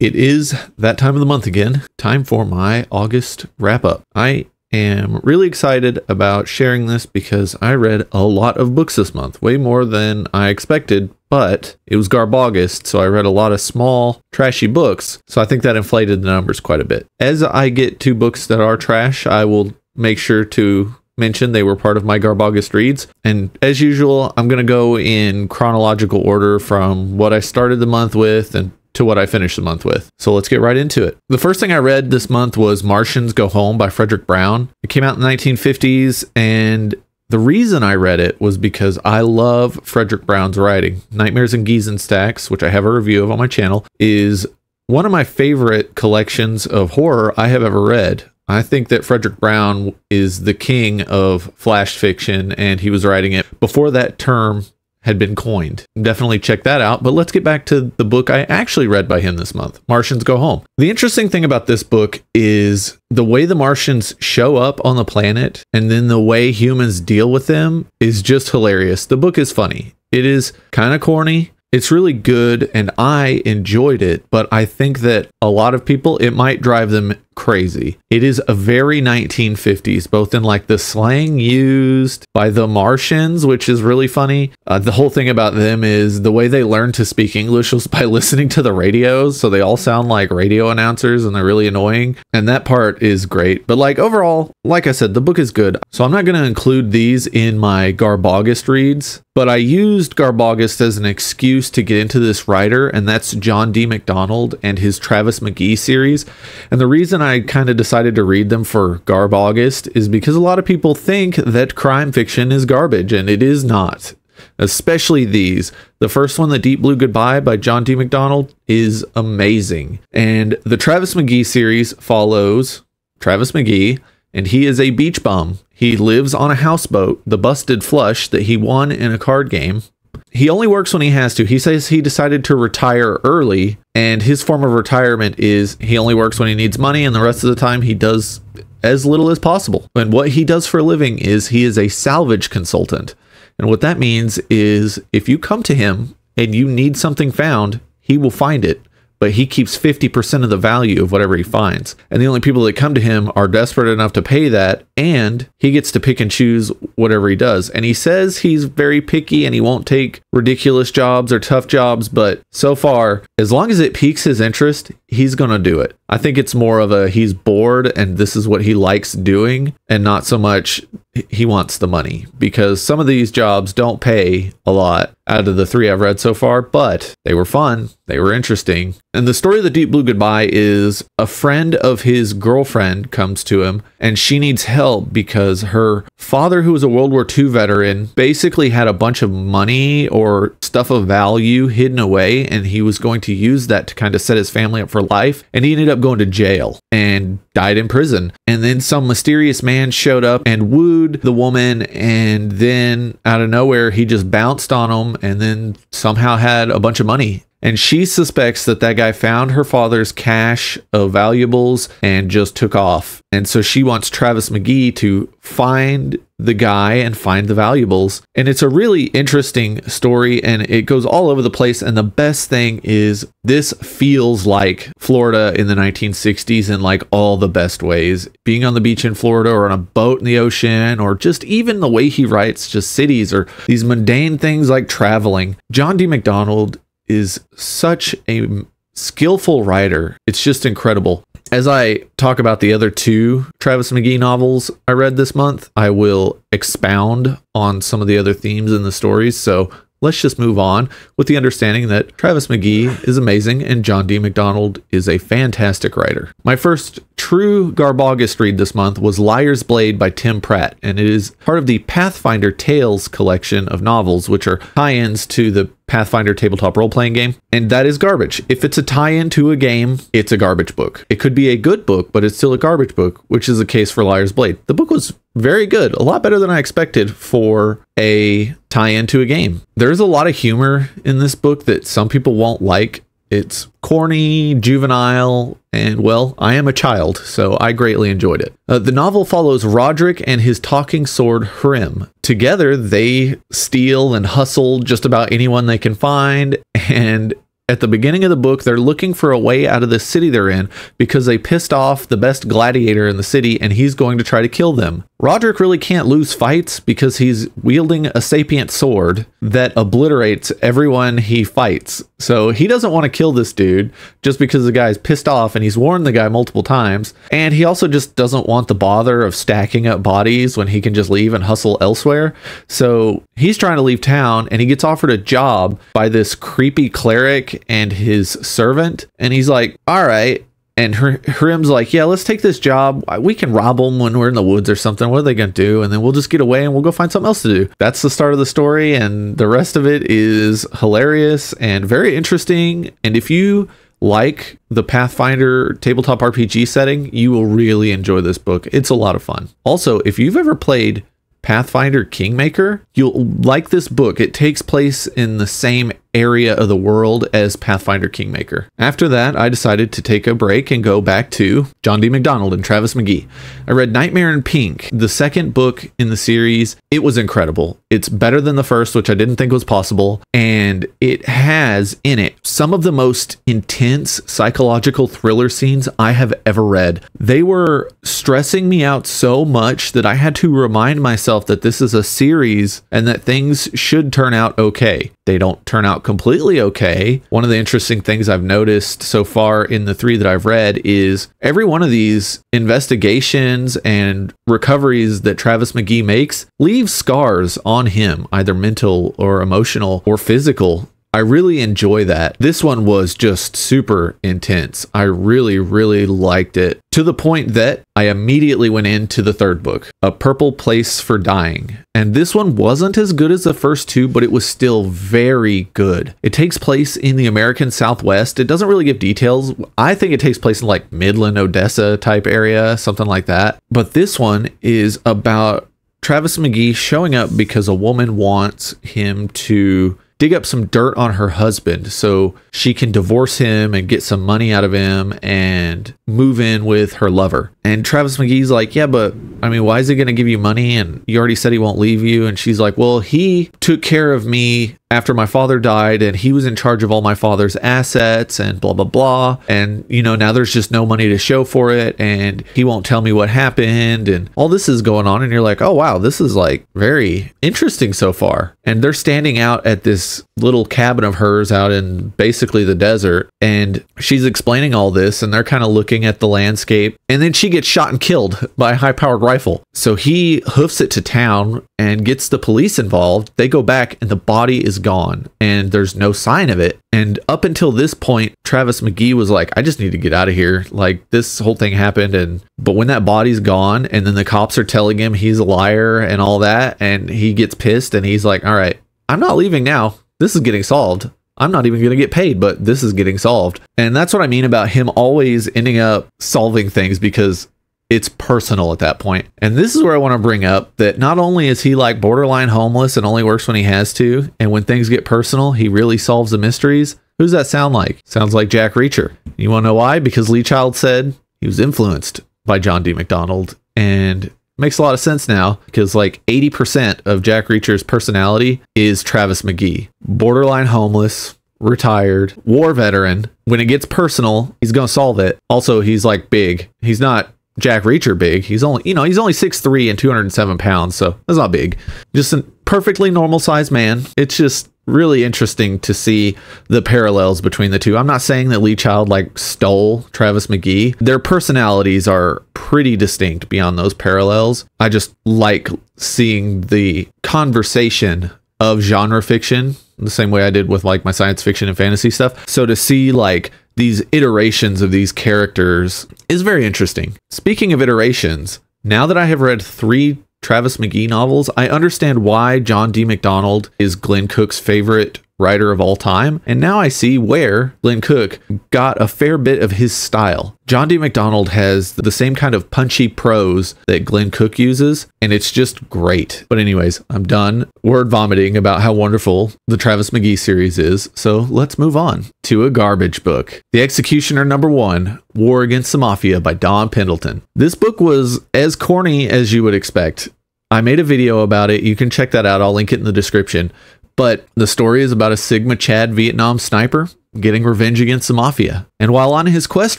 It is that time of the month again. Time for my August wrap up. I am really excited about sharing this because I read a lot of books this month, way more than I expected, but it was Garb August, so I read a lot of small, trashy books, so I think that inflated the numbers quite a bit. As I get to books that are trash, I will make sure to mention they were part of my Garb August reads. And as usual, I'm going to go in chronological order from what I started the month with and to what I finished the month with. So let's get right into it. The first thing I read this month was Martians Go Home by Frederick Brown. It came out in the 1950s, and the reason I read it was because I love Frederick Brown's writing. Nightmares and Geese and Stacks, which I have a review of on my channel, is one of my favorite collections of horror I have ever read. I think that Frederick Brown is the king of flash fiction, and he was writing it before that term had been coined. Definitely check that out. But let's get back to the book I actually read by him this month, Martians Go Home. The interesting thing about this book is the way the Martians show up on the planet and then the way humans deal with them is just hilarious. The book is funny. It is kind of corny. It's really good, and I enjoyed it, but I think that a lot of people, it might drive them crazy. It is a very 1950s, both in like the slang used by the Martians, which is really funny. The whole thing about them is the way they learn to speak English was by listening to the radios, so they all sound like radio announcers and they're really annoying, and that part is great. But like overall, like I said, the book is good, so I'm not going to include these in my Garb August reads, but I used Garb August as an excuse to get into this writer, and that's John D. MacDonald and his Travis McGee series. And the reason I kind of decided to read them for Garb August is because a lot of people think that crime fiction is garbage, and it is not. Especially these. The first one, The Deep Blue Goodbye by John D. MacDonald, is amazing. And the Travis McGee series follows Travis McGee, and he is a beach bum. He lives on a houseboat, the Busted Flush, that he won in a card game. He only works when he has to. He says he decided to retire early, and his form of retirement is he only works when he needs money, and the rest of the time he does as little as possible. And what he does for a living is he is a salvage consultant. And what that means is if you come to him and you need something found, he will find it, but he keeps 50% of the value of whatever he finds. And the only people that come to him are desperate enough to pay that, and he gets to pick and choose whatever he does. And he says he's very picky and he won't take ridiculous jobs or tough jobs, but so far, as long as it piques his interest, he's going to do it. I think it's more of a he's bored and this is what he likes doing, and not so much he wants the money, because some of these jobs don't pay a lot out of the three I've read so far, but they were fun. They were interesting. And the story of The Deep Blue Goodbye is a friend of his girlfriend comes to him, and she needs help because her father, who was a World War II veteran, basically had a bunch of money or stuff of value hidden away, and he was going to use that to kind of set his family up for life. And he ended up going to jail and died in prison. And then some mysterious man showed up and wooed the woman, and then out of nowhere, he just bounced on him and then somehow had a bunch of money. And she suspects that that guy found her father's cache of valuables and just took off. And so she wants Travis McGee to find the guy and find the valuables. And it's a really interesting story, and it goes all over the place. And the best thing is this feels like Florida in the 1960s in like all the best ways. Being on the beach in Florida or on a boat in the ocean, or just even the way he writes just cities or these mundane things like traveling. John D. MacDonald is such a skillful writer. It's just incredible. As I talk about the other two Travis McGee novels I read this month, I will expound on some of the other themes in the stories. So let's just move on with the understanding that Travis McGee is amazing and John D. MacDonald is a fantastic writer. My first true Garb August read this month was Liar's Blade by Tim Pratt, and it is part of the Pathfinder Tales collection of novels, which are tie-ins to the Pathfinder tabletop role-playing game, and that is garbage. If it's a tie-in to a game, it's a garbage book. It could be a good book, but it's still a garbage book, which is the case for Liar's Blade. The book was very good, a lot better than I expected for a tie-in to a game. There's a lot of humor in this book that some people won't like. It's corny, juvenile, and well, I am a child, so I greatly enjoyed it. The novel follows Roderick and his talking sword Hrim. Together, they steal and hustle just about anyone they can find, and At the beginning of the book, they're looking for a way out of the city they're in because they pissed off the best gladiator in the city and he's going to try to kill them. Roderick really can't lose fights because he's wielding a sapient sword that obliterates everyone he fights. So he doesn't want to kill this dude just because the guy's pissed off, and he's warned the guy multiple times. And he also just doesn't want the bother of stacking up bodies when he can just leave and hustle elsewhere. So he's trying to leave town, and he gets offered a job by this creepy cleric and his servant. And he's like, all right. And Hrim's like, yeah, let's take this job. We can rob them when we're in the woods or something. What are they going to do? And then we'll just get away and we'll go find something else to do. That's the start of the story. And the rest of it is hilarious and very interesting. And if you like the Pathfinder tabletop RPG setting, you will really enjoy this book. It's a lot of fun. Also, if you've ever played Pathfinder Kingmaker, you'll like this book. It takes place in the same area of the world as Pathfinder Kingmaker. After that, I decided to take a break and go back to John D. MacDonald and Travis McGee. I read Nightmare in Pink, the second book in the series. It was incredible. It's better than the first, which I didn't think was possible, and it has in it some of the most intense psychological thriller scenes I have ever read. They were stressing me out so much that I had to remind myself that this is a series and that things should turn out okay. They don't turn out completely okay. One of the interesting things I've noticed so far in the 3 that I've read is every one of these investigations and recoveries that Travis McGee makes leaves scars on him, either mental or emotional or physical. I really enjoy that. This one was just super intense. I really, really liked it, to the point that I immediately went into the 3rd book, A Purple Place for Dying. And this one wasn't as good as the first 2, but it was still very good. It takes place in the American Southwest. It doesn't really give details. I think it takes place in like Midland, Odessa type area, something like that. But this one is about Travis McGee showing up because a woman wants him to dig up some dirt on her husband so she can divorce him and get some money out of him and move in with her lover. And Travis McGee's like, yeah, but I mean, why is he going to give you money? And you already said he won't leave you. And she's like, well, he took care of me after my father died, and he was in charge of all my father's assets and blah, blah, blah. And, you know, now there's just no money to show for it, and he won't tell me what happened, and all this is going on. And you're like, oh, wow, this is like very interesting so far. And they're standing out at this little cabin of hers out in basically the desert, and she's explaining all this, and they're kind of looking at the landscape, and then she gets shot and killed by a high-powered rifle. So he hoofs it to town and gets the police involved. They go back, and the body is gone, and there's no sign of it. And up until this point, Travis McGee was like, I just need to get out of here. Like, this whole thing happened. But when that body's gone, and then the cops are telling him he's a liar and all that, and he gets pissed, and he's like, all right, I'm not leaving now. This is getting solved. I'm not even going to get paid, but this is getting solved. And that's what I mean about him always ending up solving things, because it's personal at that point. And this is where I want to bring up that not only is he like borderline homeless and only works when he has to, and when things get personal, he really solves the mysteries. Who's that sound like? Sounds like Jack Reacher. You want to know why? Because Lee Child said he was influenced by John D. MacDonald, and makes a lot of sense now, because like 80% of Jack Reacher's personality is Travis McGee. Borderline homeless, retired, war veteran. When it gets personal, he's going to solve it. Also, he's like big. He's not Jack Reacher big. He's only, he's only 6'3" and 207 pounds. So that's not big. Just a perfectly normal sized man. It's just really interesting to see the parallels between the two. I'm not saying that Lee Child like stole Travis McGee. Their personalities are pretty distinct beyond those parallels. I just like seeing the conversation of genre fiction the same way I did with like my science fiction and fantasy stuff. So to see like these iterations of these characters is very interesting. Speaking of iterations, now that I have read 3 Travis McGee novels, I understand why John D. MacDonald is Glenn Cook's favorite writer of all time. And now I see where Glenn Cook got a fair bit of his style. John D. MacDonald has the same kind of punchy prose that Glenn Cook uses, and it's just great. But anyways, I'm done word vomiting about how wonderful the Travis McGee series is. So let's move on to a garbage book. The Executioner #1, War Against the Mafia by Don Pendleton. This book was as corny as you would expect. I made a video about it. You can check that out. I'll link it in the description. But the story is about a Sigma Chad Vietnam sniper getting revenge against the mafia. And while on his quest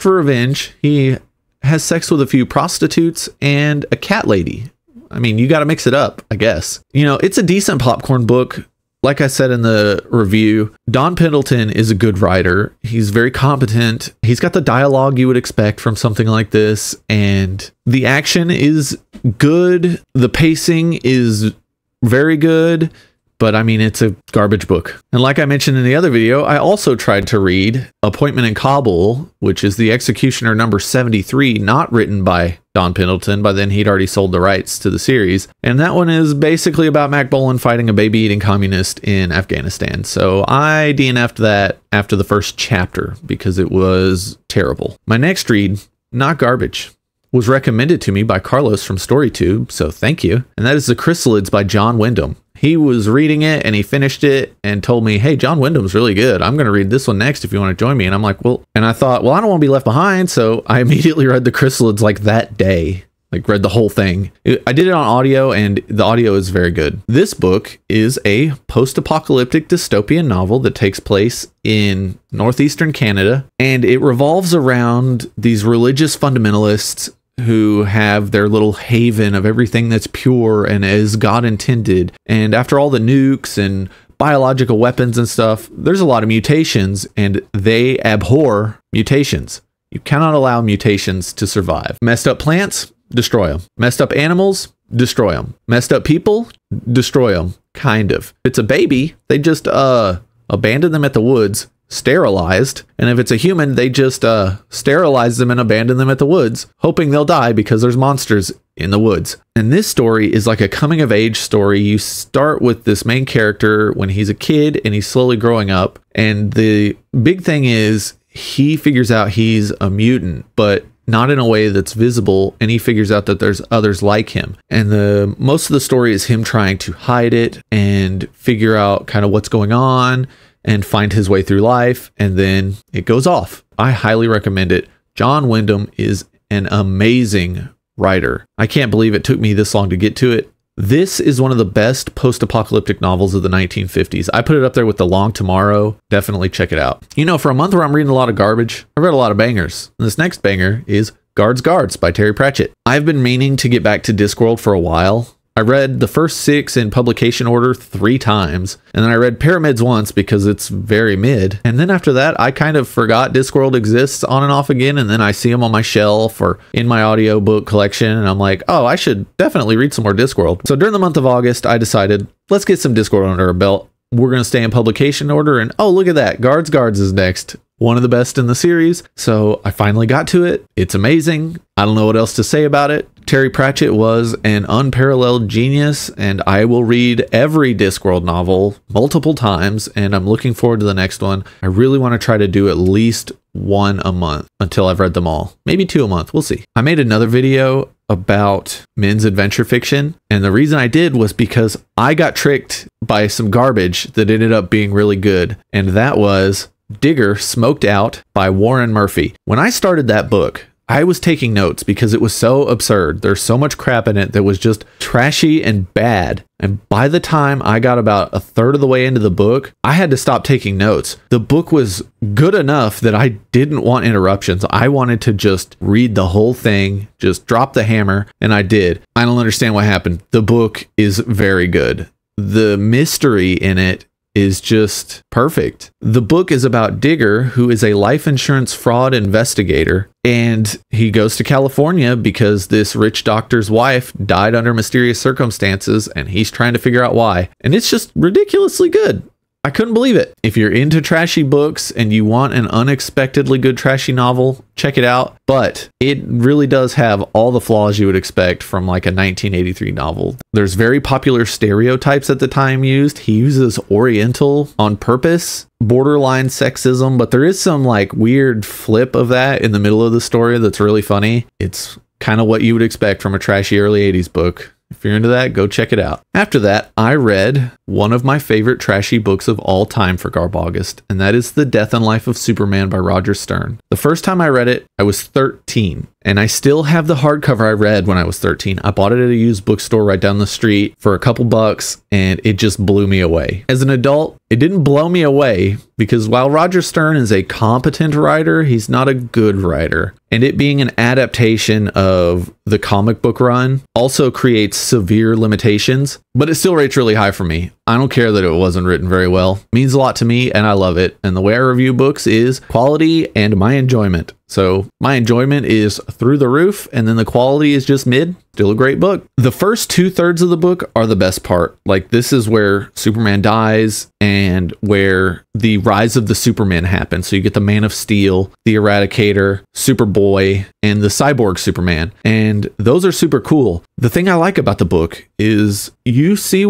for revenge, he has sex with a few prostitutes and a cat lady. I mean, you got to mix it up, I guess. You know, it's a decent popcorn book. Like I said in the review, Don Pendleton is a good writer. He's very competent. He's got the dialogue you would expect from something like this. And the action is good. The pacing is very good. But I mean, it's a garbage book. And like I mentioned in the other video, I also tried to read Appointment in Kabul, which is the Executioner number 73, not written by Don Pendleton. By then he'd already sold the rights to the series. And that one is basically about Mack Bolan fighting a baby-eating communist in Afghanistan. So I DNF'd that after the first chapter because it was terrible. My next read, not garbage, was recommended to me by Carlos from StoryTube, so thank you. And that is The Chrysalids by John Wyndham. He was reading it and he finished it and told me, hey, John Wyndham's really good. I'm going to read this one next if you want to join me. And I'm like, well, and I thought, well, I don't want to be left behind. So I immediately read The Chrysalids like that day, like read the whole thing. I did it on audio and the audio is very good. This book is a post-apocalyptic dystopian novel that takes place in northeastern Canada. And it revolves around these religious fundamentalists who have their little haven of everything that's pure and as God intended. And after all the nukes and biological weapons and stuff, there's a lot of mutations and they abhor mutations. You cannot allow mutations to survive. Messed up plants, destroy them. Messed up animals, destroy them. Messed up people, destroy them. Kind of. If it's a baby, they just abandon them at the woods, sterilized, and if it's a human, they just sterilize them and abandon them at the woods, hoping they'll die because there's monsters in the woods. And this story is like a coming of age story. You start with this main character when he's a kid and he's slowly growing up, and the big thing is he figures out he's a mutant, but not in a way that's visible, and he figures out that there's others like him. And the most of the story is him trying to hide it and figure out kind of what's going on and find his way through life, and then it goes off. I highly recommend it. John Wyndham is an amazing writer. I can't believe it took me this long to get to it. This is one of the best post-apocalyptic novels of the 1950s. I put it up there with The Long Tomorrow. Definitely check it out. You know, for a month where I'm reading a lot of garbage, I read a lot of bangers. And this next banger is Guards by Terry Pratchett. I've been meaning to get back to Discworld for a while. I read the first 6 in publication order 3 times, and then I read Pyramids once because it's very mid. And then after that, I kind of forgot Discworld exists on and off again, and then I see them on my shelf or in my audiobook collection, and I'm like, oh, I should definitely read some more Discworld. So during the month of August, I decided, let's get some Discworld under our belt. We're going to stay in publication order, and oh, look at that, Guards is next. One of the best in the series. So I finally got to it. It's amazing. I don't know what else to say about it. Terry Pratchett was an unparalleled genius, and I will read every Discworld novel multiple times, and I'm looking forward to the next one. I really want to try to do at least 1 a month until I've read them all. Maybe 2 a month. We'll see. I made another video about men's adventure fiction, and the reason I did was because I got tricked by some garbage that ended up being really good, and that was Digger Smoked Out by Warren Murphy. When I started that book, I was taking notes because it was so absurd. There's so much crap in it that was just trashy and bad. And by the time I got about a third of the way into the book, I had to stop taking notes. The book was good enough that I didn't want interruptions. I wanted to just read the whole thing, just drop the hammer, and I did. I don't understand what happened. The book is very good. The mystery in it is just perfect. The book is about Digger, who is a life insurance fraud investigator, and he goes to California because this rich doctor's wife died under mysterious circumstances, and he's trying to figure out why. And it's just ridiculously good. I couldn't believe it. If you're into trashy books and you want an unexpectedly good trashy novel, check it out. But it really does have all the flaws you would expect from like a 1983 novel. There's very popular stereotypes at the time used. He uses Oriental on purpose, borderline sexism, but there is some like weird flip of that in the middle of the story that's really funny. It's kind of what you would expect from a trashy early 80s book. If you're into that, go check it out. After that, I read one of my favorite trashy books of all time for Garb August, and that is The Death and Life of Superman by Roger Stern. The first time I read it, I was 13, and I still have the hardcover I read when I was 13. I bought it at a used bookstore right down the street for a couple bucks, and it just blew me away. As an adult, it didn't blow me away because while Roger Stern is a competent writer, he's not a good writer. And it being an adaptation of the comic book run also creates severe limitations, but it still rates really high for me. I don't care that it wasn't written very well. It means a lot to me, and I love it. And the way I review books is quality and my enjoyment. So my enjoyment is through the roof, and then the quality is just mid. Still a great book. The first 2/3 of the book are the best part. Like, this is where Superman dies and where the rise of the Superman happens. So you get the Man of Steel, the Eradicator, Superboy, and the Cyborg Superman. And those are super cool. The thing I like about the book is you see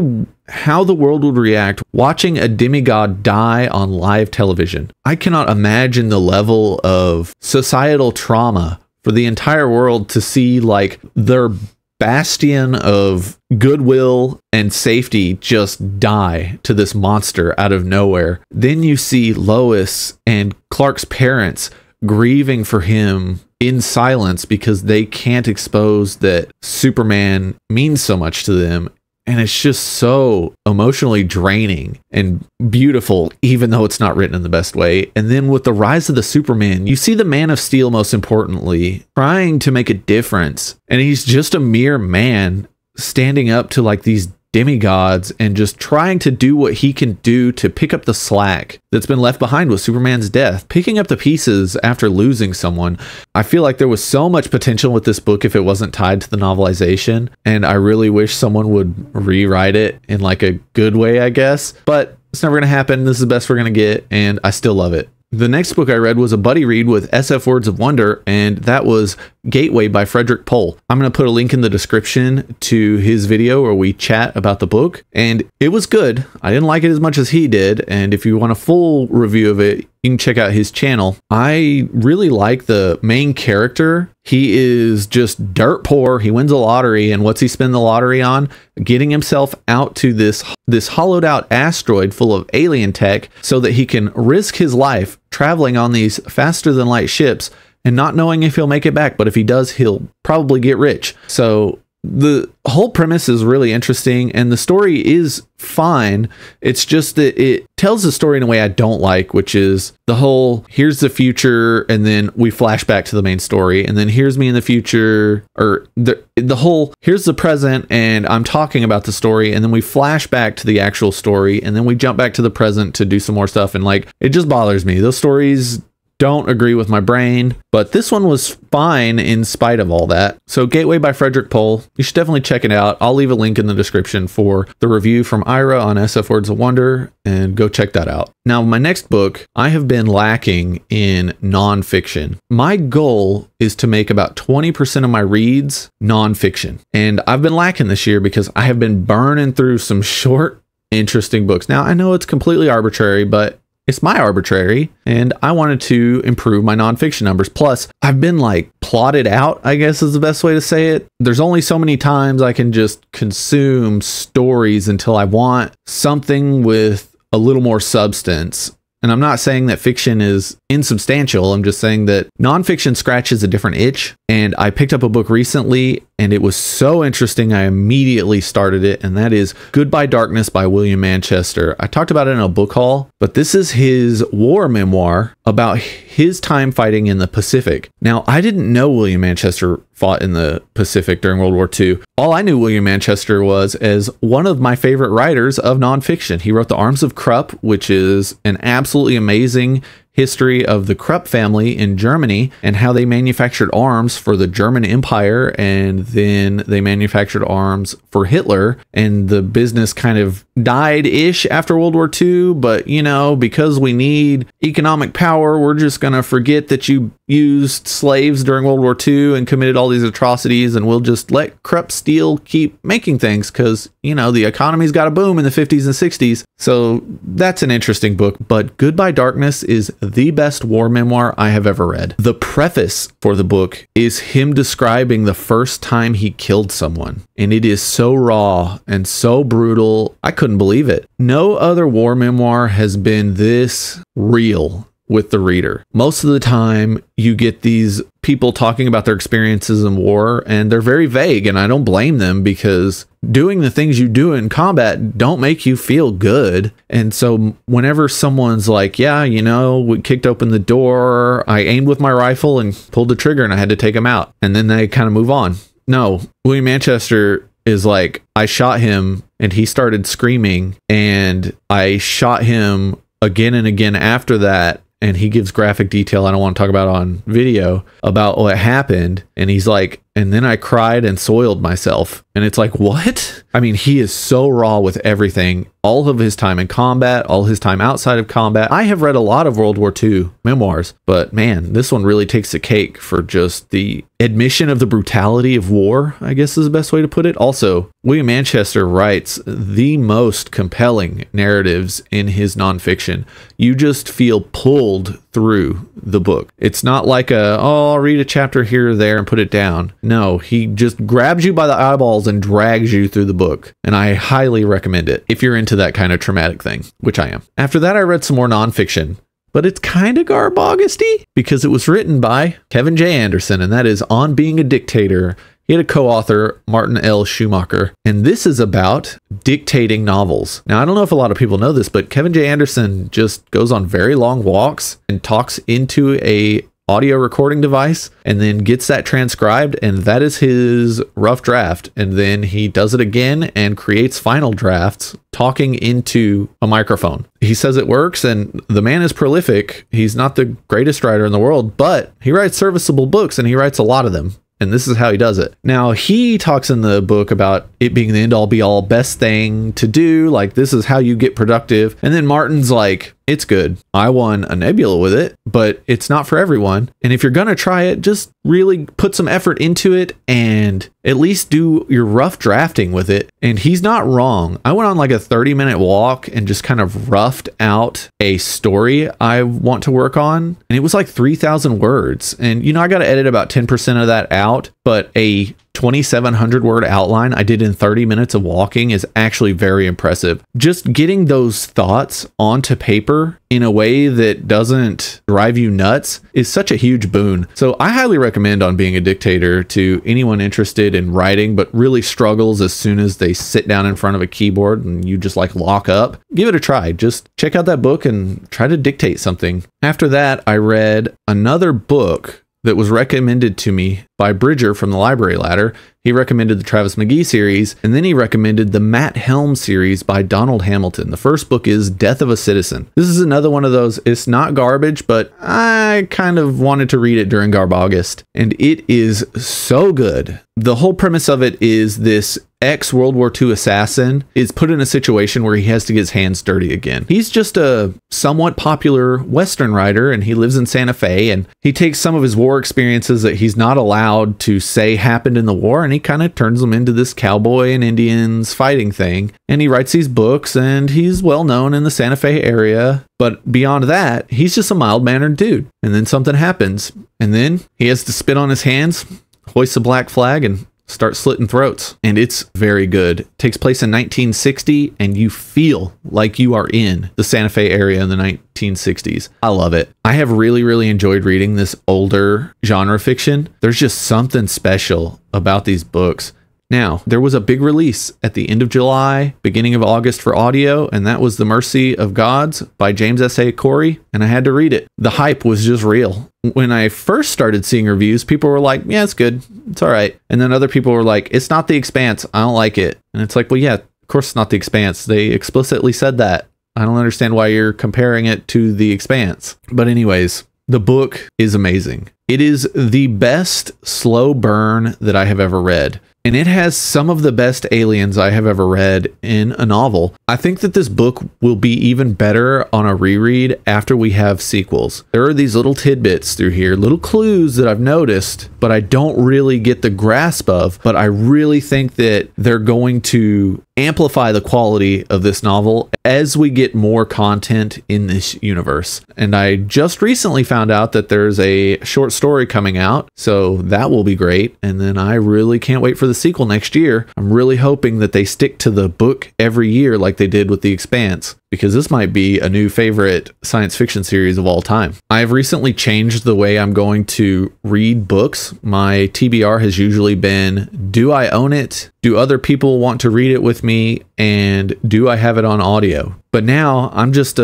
how the world would react watching a demigod die on live television. I cannot imagine the level of societal trauma for the entire world to see like their bastion of goodwill and safety just die to this monster out of nowhere. Then you see Lois and Clark's parents grieving for him in silence because they can't expose that Superman means so much to them. And it's just so emotionally draining and beautiful, even though it's not written in the best way. And then with the rise of the Superman, you see the Man of Steel, most importantly, trying to make a difference. And he's just a mere man standing up to like these demigods and just trying to do what he can do to pick up the slack that's been left behind with Superman's death, picking up the pieces after losing someone. I feel like there was so much potential with this book if it wasn't tied to the novelization, and I really wish someone would rewrite it in like a good way, I guess, but it's never gonna happen. This is the best we're gonna get, and I still love it. The next book I read was a buddy read with SF Words of Wonder, and that was Gateway by Frederick Pohl. I'm going to put a link in the description to his video where we chat about the book, and it was good. I didn't like it as much as he did, and if you want a full review of it, you can check out his channel. I really like the main character. He is just dirt poor. He wins a lottery, and what's he spend the lottery on? Getting himself out to this hollowed out asteroid full of alien tech so that he can risk his life traveling on these faster than light ships and not knowing if he'll make it back. But if he does, he'll probably get rich. So the whole premise is really interesting, and the story is fine. It's just that it tells the story in a way I don't like, which is the whole here's the future and then we flash back to the main story, and then here's me in the future, or the whole here's the present and I'm talking about the story, and then we flash back to the actual story, and then we jump back to the present to do some more stuff, and like it just bothers me. Those stories don't agree with my brain, but this one was fine in spite of all that. So Gateway by Frederick Pohl, you should definitely check it out. I'll leave a link in the description for the review from Ira on SF Words of Wonder, and go check that out. Now, my next book, I have been lacking in nonfiction. My goal is to make about 20% of my reads nonfiction, and I've been lacking this year because I have been burning through some short, interesting books. Now, I know it's completely arbitrary, but it's my arbitrary, and I wanted to improve my nonfiction numbers. Plus, I've been like plotted out, I guess is the best way to say it. There's only so many times I can just consume stories until I want something with a little more substance. And I'm not saying that fiction is insubstantial. I'm just saying that nonfiction scratches a different itch. And I picked up a book recently, and it was so interesting, I immediately started it. And that is Goodbye Darkness by William Manchester. I talked about it in a book haul, but this is his war memoir about his time fighting in the Pacific. Now, I didn't know William Manchester fought in the Pacific during World War II. All I knew William Manchester was as one of my favorite writers of nonfiction. He wrote The Arms of Krupp, which is an absolutely amazing history of the Krupp family in Germany and how they manufactured arms for the German Empire, and then they manufactured arms for Hitler, and the business kind of died-ish after World War II, but you know, because we need economic power, we're just gonna forget that you used slaves during World War II and committed all these atrocities, and we'll just let Krupp Steel keep making things because, you know, the economy's got a boom in the 50s and 60s. So that's an interesting book, but Goodbye Darkness is the best war memoir I have ever read. The preface for the book is him describing the first time he killed someone, and it is so raw and so brutal. I couldn't believe it. No other war memoir has been this real with the reader. Most of the time, you get these people talking about their experiences in war, and they're very vague, and I don't blame them, because doing the things you do in combat don't make you feel good. And so whenever someone's like, yeah, you know, we kicked open the door, I aimed with my rifle and pulled the trigger and I had to take him out, and then they kind of move on. No, William Manchester is like, I shot him and he started screaming, and I shot him again and again after that. And he gives graphic detail I don't want to talk about on video about what happened. And he's like, and then I cried and soiled myself. And it's like, what? I mean, he is so raw with everything. All of his time in combat, all his time outside of combat. I have read a lot of World War II memoirs, but man, this one really takes the cake for just the admission of the brutality of war, I guess is the best way to put it. Also, William Manchester writes the most compelling narratives in his nonfiction. You just feel pulled through the book. It's not like I'll read a chapter here or there and put it down. No, he just grabs you by the eyeballs and drags you through the book. And I highly recommend it if you're into that kind of traumatic thing, which I am. After that, I read some more nonfiction, but it's kind of Garbogusty because it was written by Kevin J. Anderson, and that is On Being a Dictator. He had a co-author, Martin L. Schumacher, and this is about dictating novels. Now, I don't know if a lot of people know this, but Kevin J. Anderson just goes on very long walks and talks into a audio recording device and then gets that transcribed, and that is his rough draft. And then he does it again and creates final drafts talking into a microphone. He says it works, and the man is prolific. He's not the greatest writer in the world, but he writes serviceable books, and he writes a lot of them. And this is how he does it. Now, he talks in the book about it being the end-all be-all best thing to do. Like, this is how you get productive. And then Martin's like, it's good. I won a Nebula with it, but it's not for everyone. And if you're going to try it, just really put some effort into it and at least do your rough drafting with it. And he's not wrong. I went on like a 30-minute walk and just kind of roughed out a story I want to work on. And it was like 3,000 words. And, you know, I got to edit about 10% of that out, but a 2,700 word outline I did in 30 minutes of walking is actually very impressive. Just getting those thoughts onto paper in a way that doesn't drive you nuts is such a huge boon. So I highly recommend On Being a Dictator to anyone interested in writing but really struggles as soon as they sit down in front of a keyboard and you just like lock up. Give it a try. Just check out that book and try to dictate something. After that, I read another book that was recommended to me by Bridger from the Library Ladder. He recommended the Travis McGee series, and then he recommended the Matt Helm series by Donald Hamilton. The first book is Death of a Citizen. This is another one of those, it's not garbage, but I kind of wanted to read it during Garbogust, and it is so good. The whole premise of it is this ex-World War II assassin is put in a situation where he has to get his hands dirty again. He's just a somewhat popular Western writer, and he lives in Santa Fe, and he takes some of his war experiences that he's not allowed to say happened in the war, and he kind of turns them into this cowboy and Indians fighting thing. And he writes these books, and he's well known in the Santa Fe area. But beyond that, he's just a mild-mannered dude. And then something happens, and then he has to spit on his hands, hoist the black flag, and start slitting throats. And it's very good. It takes place in 1960, and you feel like you are in the Santa Fe area in the 1960s. I love it. I have really, really enjoyed reading this older genre fiction. There's just something special about these books. Now, there was a big release at the end of July, beginning of August for audio, and that was The Mercy of Gods by James S.A. Corey, and I had to read it. The hype was just real. When I first started seeing reviews, people were like, yeah, it's good. It's all right. And then other people were like, it's not The Expanse. I don't like it. And it's like, well, yeah, of course it's not The Expanse. They explicitly said that. I don't understand why you're comparing it to The Expanse. But anyways, the book is amazing. It is the best slow burn that I have ever read. And it has some of the best aliens I have ever read in a novel. I think that this book will be even better on a reread after we have sequels. There are these little tidbits through here, little clues that I've noticed, but I don't really get the grasp of. But I really think that they're going to amplify the quality of this novel as we get more content in this universe. And I just recently found out that there's a short story coming out, so that will be great. And then I really can't wait for the sequel next year. I'm really hoping that they stick to the book every year like they did with The Expanse, because this might be a new favorite science fiction series of all time. I've recently changed the way I'm going to read books. My TBR has usually been, do I own it? Do other people want to read it with me? And do I have it on audio? But now I'm just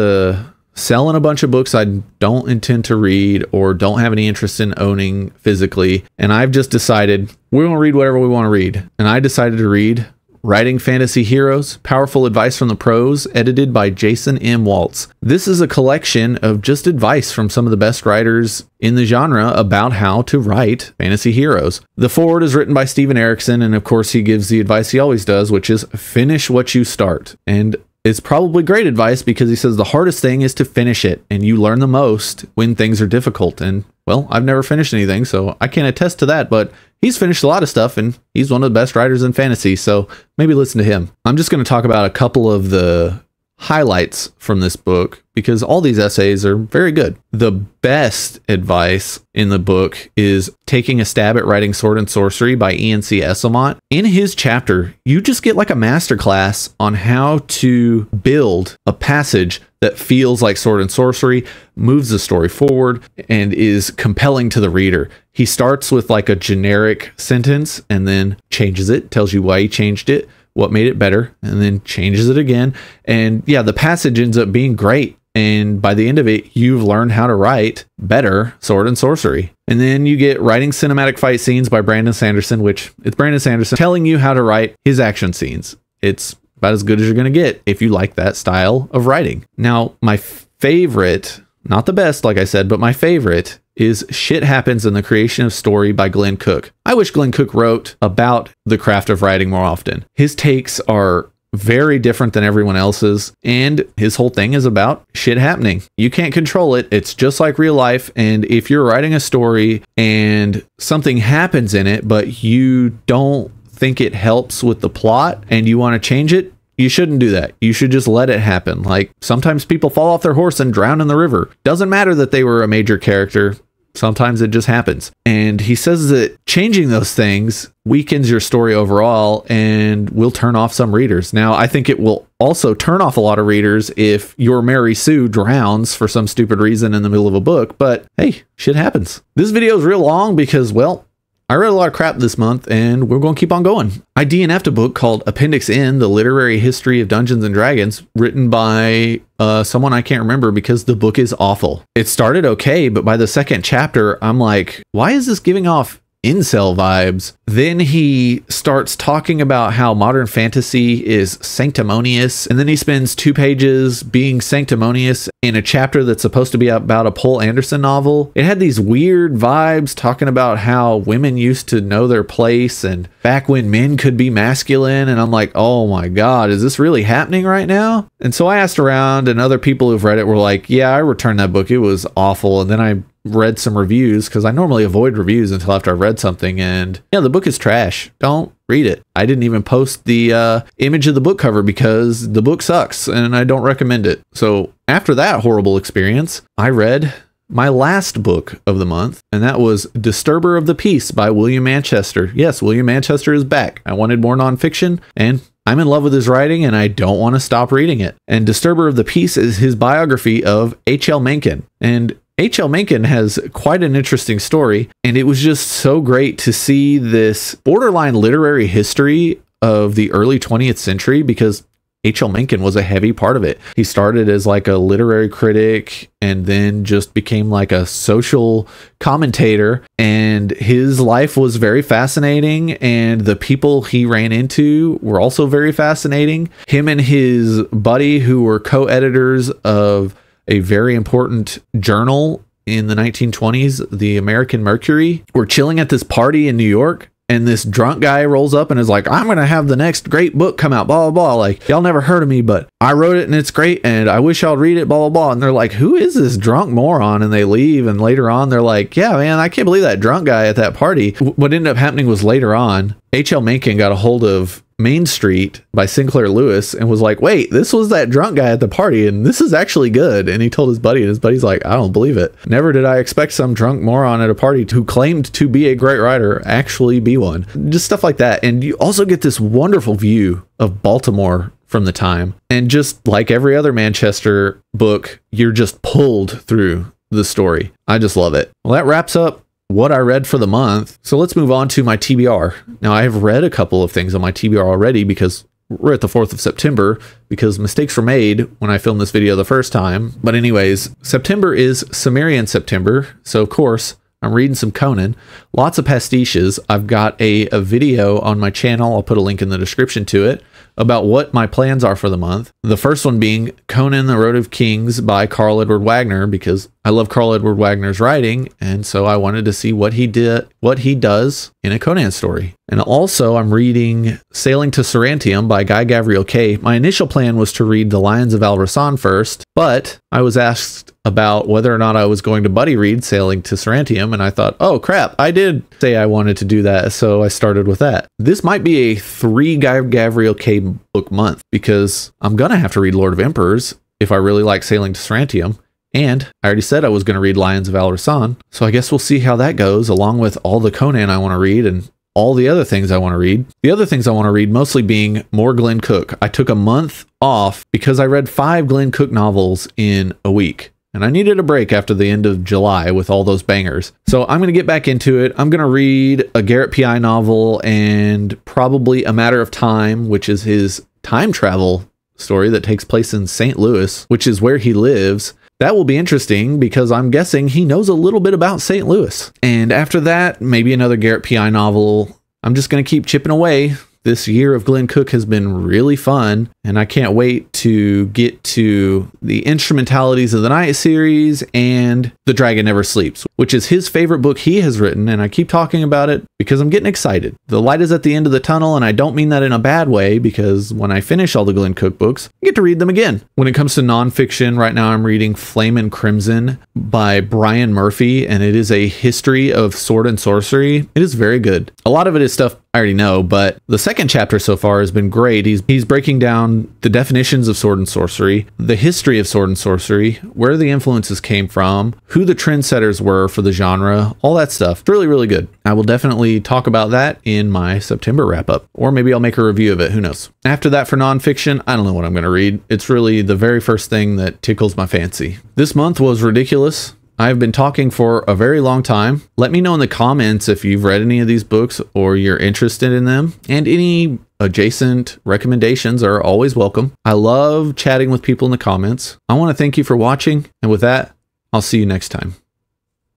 selling a bunch of books I don't intend to read or don't have any interest in owning physically. And I've just decided we're going to read whatever we want to read. And I decided to read Writing Fantasy Heroes, Powerful Advice from the Pros, edited by Jason M. Waltz. This is a collection of just advice from some of the best writers in the genre about how to write fantasy heroes. The foreword is written by Steven Erikson, and of course he gives the advice he always does, which is finish what you start. And it's probably great advice because he says the hardest thing is to finish it, and you learn the most when things are difficult. And well, I've never finished anything, so I can't attest to that, but he's finished a lot of stuff, and he's one of the best writers in fantasy, so maybe listen to him. I'm just going to talk about a couple of the highlights from this book because all these essays are very good. The best advice in the book is Taking a Stab at Writing Sword and Sorcery by Ian C. Esselmont. In his chapter, you just get like a masterclass on how to build a passage that feels like sword and sorcery, moves the story forward, and is compelling to the reader. He starts with like a generic sentence and then changes it, tells you why he changed it, what made it better, and then changes it again. And yeah, the passage ends up being great. And by the end of it, you've learned how to write better sword and sorcery. And then you get Writing Cinematic Fight Scenes by Brandon Sanderson, which it's Brandon Sanderson telling you how to write his action scenes. It's about as good as you're going to get if you like that style of writing. Now, my favorite, not the best, like I said, but my favorite is Shit Happens in the Creation of Story by Glenn Cook. I wish Glenn Cook wrote about the craft of writing more often. His takes are very different than everyone else's, and his whole thing is about shit happening. You can't control it. It's just like real life, and if you're writing a story and something happens in it, but you don't think it helps with the plot and you want to change it, you shouldn't do that. You should just let it happen. Like sometimes people fall off their horse and drown in the river. Doesn't matter that they were a major character. Sometimes it just happens. And he says that changing those things weakens your story overall and will turn off some readers. Now, I think it will also turn off a lot of readers if your Mary Sue drowns for some stupid reason in the middle of a book. But hey, shit happens. This video is real long because, well, I read a lot of crap this month, and we're going to keep on going. I DNF'd a book called Appendix N, The Literary History of Dungeons & Dragons, written by someone I can't remember because the book is awful. It started okay, but by the second chapter, I'm like, why is this giving off incel vibes? Then he starts talking about how modern fantasy is sanctimonious, and then he spends 2 pages being sanctimonious in a chapter that's supposed to be about a Poul Anderson novel. It had these weird vibes talking about how women used to know their place and back when men could be masculine, and I'm like, oh my god, is this really happening right now? And so I asked around, and other people who've read it were like, yeah, I returned that book, it was awful. And then I read some reviews because I normally avoid reviews until after I've read something, and yeah, the book is trash. Don't read it. I didn't even post the image of the book cover because the book sucks and I don't recommend it. So after that horrible experience, I read my last book of the month, and that was Disturber of the Peace by William Manchester. Yes, William Manchester is back. I wanted more nonfiction, and I'm in love with his writing, and I don't want to stop reading it. And Disturber of the Peace is his biography of H.L. Mencken. And H.L. Mencken has quite an interesting story, and it was just so great to see this borderline literary history of the early 20th century because H.L. Mencken was a heavy part of it. He started as like a literary critic and then just became like a social commentator, and his life was very fascinating, and the people he ran into were also very fascinating. Him and his buddy, who were co-editors of a very important journal in the 1920s, the American Mercury, were chilling at this party in New York, and this drunk guy rolls up and is like, I'm gonna have the next great book come out, blah blah blah, like, y'all never heard of me, but I wrote it and it's great and I wish y'all read it, blah blah blah. And they're like, who is this drunk moron? And they leave, and later on they're like, yeah man, I can't believe that drunk guy at that party. What ended up happening was later on H.L. Mencken got a hold of Main Street by Sinclair Lewis and was like, wait, this was that drunk guy at the party and this is actually good. And he told his buddy, and his buddy's like, I don't believe it. Never did I expect some drunk moron at a party who claimed to be a great writer actually be one. Just stuff like that. And you also get this wonderful view of Baltimore from the time. And just like every other Manchester book, you're just pulled through the story. I just love it. Well, that wraps up what I read for the month. So let's move on to my TBR. Now, I have read a couple of things on my TBR already because we're at the 4th of September, because mistakes were made when I filmed this video the first time. But anyways, September is Cimmerian September. So of course, I'm reading some Conan, lots of pastiches. I've got a video on my channel. I'll put a link in the description to it about what my plans are for the month. The first one being Conan, the Road of Kings by Carl Edward Wagner, because I love Carl Edward Wagner's writing, and so I wanted to see what he does in a Conan story. And also I'm reading Sailing to Sarantium by Guy Gavriel Kay. My initial plan was to read The Lions of Alrasan first, but I was asked about whether or not I was going to buddy read Sailing to Sarantium, and I thought, oh crap, I did say I wanted to do that, so I started with that. This might be a 3 Guy Gavriel Kay book month, because I'm gonna have to read Lord of Emperors if I really like Sailing to Sarantium, and I already said I was going to read Lions of Alrasan, so I guess we'll see how that goes, along with all the Conan I want to read and all the other things I want to read. The other things I want to read mostly being more Glenn Cook. I took a month off because I read 5 Glenn Cook novels in a week, and I needed a break after the end of July with all those bangers. So I'm going to get back into it. I'm going to read a Garrett P.I. novel and probably A Matter of Time, which is his time travel story that takes place in St. Louis, which is where he lives. That will be interesting because I'm guessing he knows a little bit about St. Louis. And after that, maybe another Garrett P.I. novel. I'm just going to keep chipping away. This year of Glenn Cook has been really fun, and I can't wait to get to the Instrumentalities of the Night series and The Dragon Never Sleeps, which is his favorite book he has written, and I keep talking about it because I'm getting excited. The light is at the end of the tunnel, and I don't mean that in a bad way, because when I finish all the Glenn Cook books, I get to read them again. When it comes to nonfiction, right now I'm reading Flame and Crimson by Brian Murphy, and it is a history of sword and sorcery. It is very good. A lot of it is stuff I already know, but the second chapter so far has been great. He's breaking down the definitions of sword and sorcery, the history of sword and sorcery, where the influences came from, who the trendsetters were for the genre, all that stuff. It's really, really good. I will definitely talk about that in my September wrap-up, or maybe I'll make a review of it, who knows. After that, for nonfiction, I don't know what I'm going to read. It's really the very first thing that tickles my fancy. This month was ridiculous. I've been talking for a very long time. Let me know in the comments if you've read any of these books or you're interested in them, and any adjacent recommendations are always welcome. I love chatting with people in the comments. I want to thank you for watching, and with that, I'll see you next time.